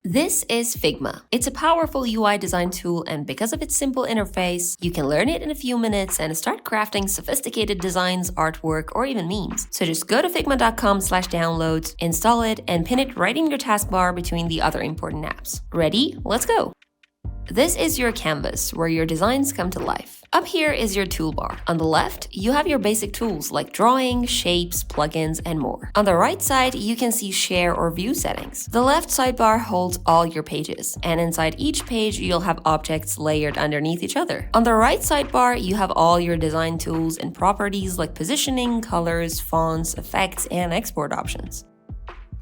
This is Figma. It's a powerful UI design tool, and because of its simple interface, you can learn it in a few minutes and start crafting sophisticated designs, artwork, or even memes. So just go to figma.com/downloads, install it, and pin it right in your taskbar between the other important apps. Ready? Let's go! This is your canvas, where your designs come to life. Up here is your toolbar. On the left, you have your basic tools like drawing, shapes, plugins, and more. On the right side, you can see share or view settings. The left sidebar holds all your pages, and inside each page, you'll have objects layered underneath each other. On the right sidebar, you have all your design tools and properties like positioning, colors, fonts, effects, and export options.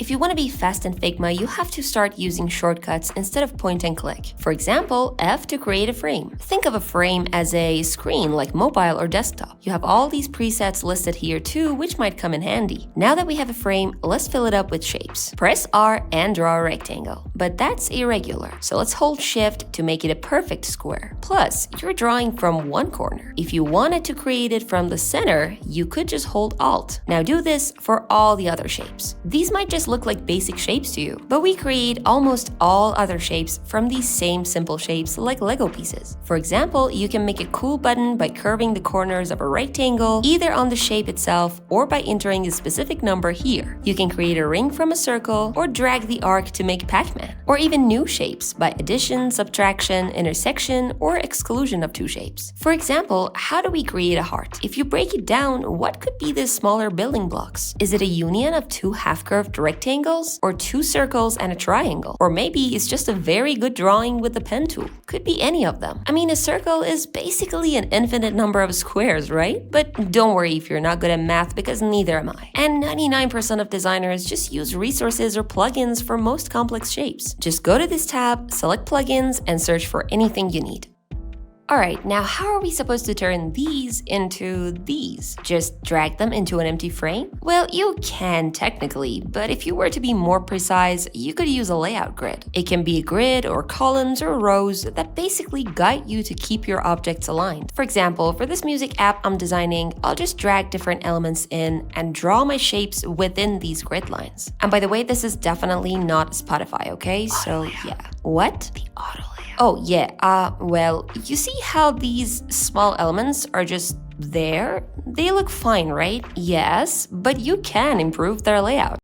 If you want to be fast in Figma, you have to start using shortcuts instead of point and click. For example, F to create a frame. Think of a frame as a screen like mobile or desktop. You have all these presets listed here too, which might come in handy. Now that we have a frame, let's fill it up with shapes. Press R and draw a rectangle, but that's irregular. So let's hold Shift to make it a perfect square. Plus, you're drawing from one corner. If you wanted to create it from the center, you could just hold Alt. Now do this for all the other shapes. These might just look like basic shapes to you, but we create almost all other shapes from these same simple shapes like Lego pieces. For example, you can make a cool button by curving the corners of a rectangle, either on the shape itself or by entering a specific number here. You can create a ring from a circle or drag the arc to make Pac-Man. Or even new shapes by addition, subtraction, intersection, or exclusion of two shapes. For example, how do we create a heart? If you break it down, what could be the smaller building blocks? Is it a union of two half-curved rectangles, or two circles and a triangle? Or maybe it's just a very good drawing with the pen tool. Could be any of them. I mean, a circle is basically an infinite number of squares, right? But don't worry if you're not good at math, because neither am I. And 99% of designers just use resources or plugins for most complex shapes. Just go to this tab, select plugins, and search for anything you need. Alright, now how are we supposed to turn these into these? Just drag them into an empty frame? Well, you can technically, but if you were to be more precise, you could use a layout grid. It can be a grid or columns or rows that basically guide you to keep your objects aligned. For example, for this music app I'm designing, I'll just drag different elements in and draw my shapes within these grid lines. And by the way, this is definitely not Spotify, okay? So yeah. What? The auto layout. Oh yeah, well, you see how these small elements are just there? They look fine, right? Yes, but you can improve their layout.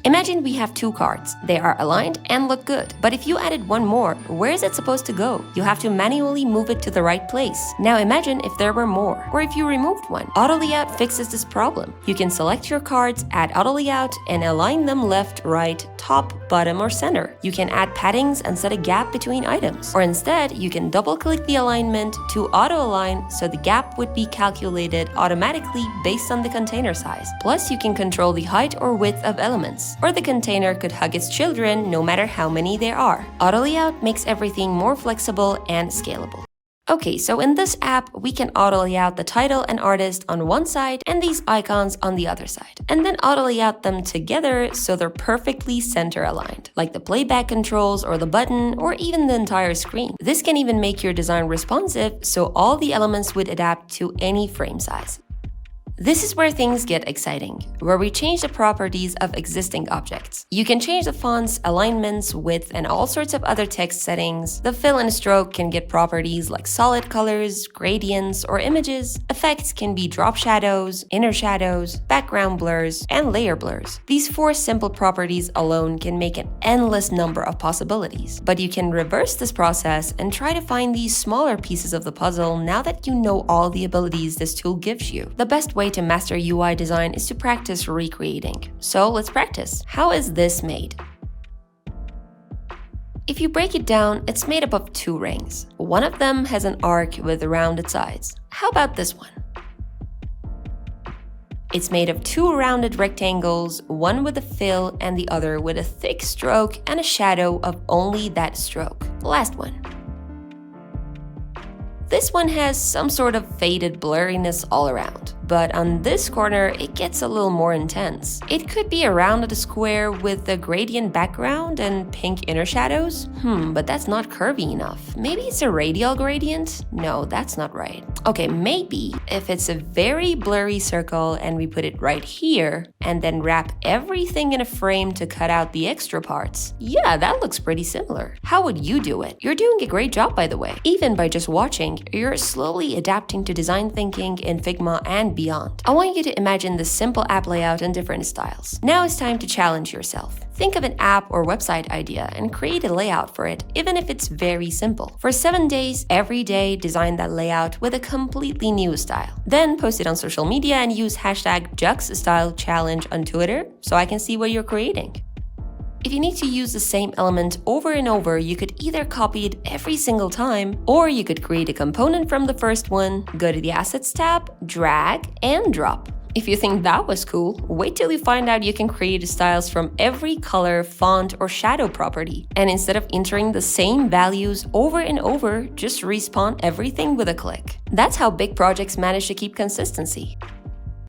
Imagine we have two cards. They are aligned and look good. But if you added one more, where is it supposed to go? You have to manually move it to the right place. Now imagine if there were more, or if you removed one. Auto Layout fixes this problem. You can select your cards, add Auto Layout, and align them left, right, top, bottom, or center. You can add paddings and set a gap between items. Or instead, you can double-click the alignment to auto-align so the gap would be calculated automatically based on the container size. Plus, you can control the height or width of elements. Or the container could hug its children no matter how many there are. Auto Layout makes everything more flexible and scalable. Okay, so in this app, we can auto layout the title and artist on one side and these icons on the other side. And then auto layout them together so they're perfectly center aligned, like the playback controls or the button or even the entire screen. This can even make your design responsive so all the elements would adapt to any frame size. This is where things get exciting, where we change the properties of existing objects. You can change the fonts, alignments, width, and all sorts of other text settings. The fill and stroke can get properties like solid colors, gradients, or images. Effects can be drop shadows, inner shadows, background blurs, and layer blurs. These four simple properties alone can make an endless number of possibilities. But you can reverse this process and try to find these smaller pieces of the puzzle now that you know all the abilities this tool gives you. The best way to master UI design is to practice recreating. So let's practice. How is this made? If you break it down, it's made up of two rings. One of them has an arc with rounded sides. How about this one? It's made of two rounded rectangles, one with a fill and the other with a thick stroke and a shadow of only that stroke. Last one. This one has some sort of faded blurriness all around. but on this corner, it gets a little more intense. It could be a rounded square with a gradient background and pink inner shadows. But that's not curvy enough. Maybe it's a radial gradient? No, that's not right. Okay, maybe if it's a very blurry circle and we put it right here and then wrap everything in a frame to cut out the extra parts. Yeah, that looks pretty similar. How would you do it? You're doing a great job, by the way. Even by just watching, you're slowly adapting to design thinking in Figma and beyond. I want you to imagine this simple app layout in different styles. Now it's time to challenge yourself. Think of an app or website idea and create a layout for it, even if it's very simple. For 7 days, every day, design that layout with a completely new style. Then post it on social media and use hashtag #JuxStyleChallenge on Twitter so I can see what you're creating. If you need to use the same element over and over, you could either copy it every single time, or you could create a component from the first one, go to the Assets tab, drag, and drop. If you think that was cool, wait till you find out you can create styles from every color, font, or shadow property. And instead of entering the same values over and over, just respawn everything with a click. That's how big projects manage to keep consistency.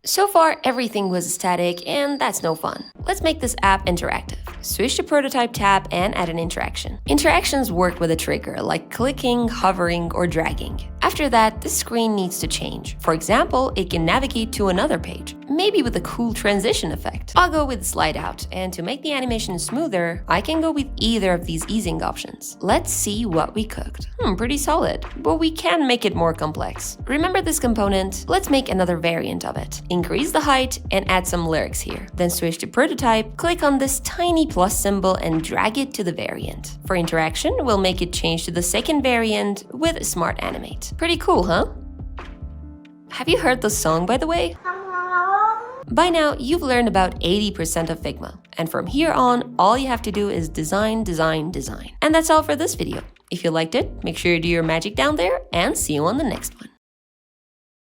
So far, everything was static, and that's no fun. Let's make this app interactive. Switch to Prototype tab and add an interaction. Interactions work with a trigger, like clicking, hovering, or dragging. After that, the screen needs to change. For example, it can navigate to another page, maybe with a cool transition effect. I'll go with slide out, and to make the animation smoother, I can go with either of these easing options. Let's see what we cooked. Pretty solid, but we can make it more complex. Remember this component? Let's make another variant of it. Increase the height and add some lyrics here. Then switch to Prototype, click on this tiny plus symbol and drag it to the variant. For interaction, we'll make it change to the second variant with Smart Animate. Pretty cool, huh? Have you heard the song, by the way? By now, you've learned about 80% of Figma. And from here on, all you have to do is design, design, design. And that's all for this video. If you liked it, make sure you do your magic down there and see you on the next one.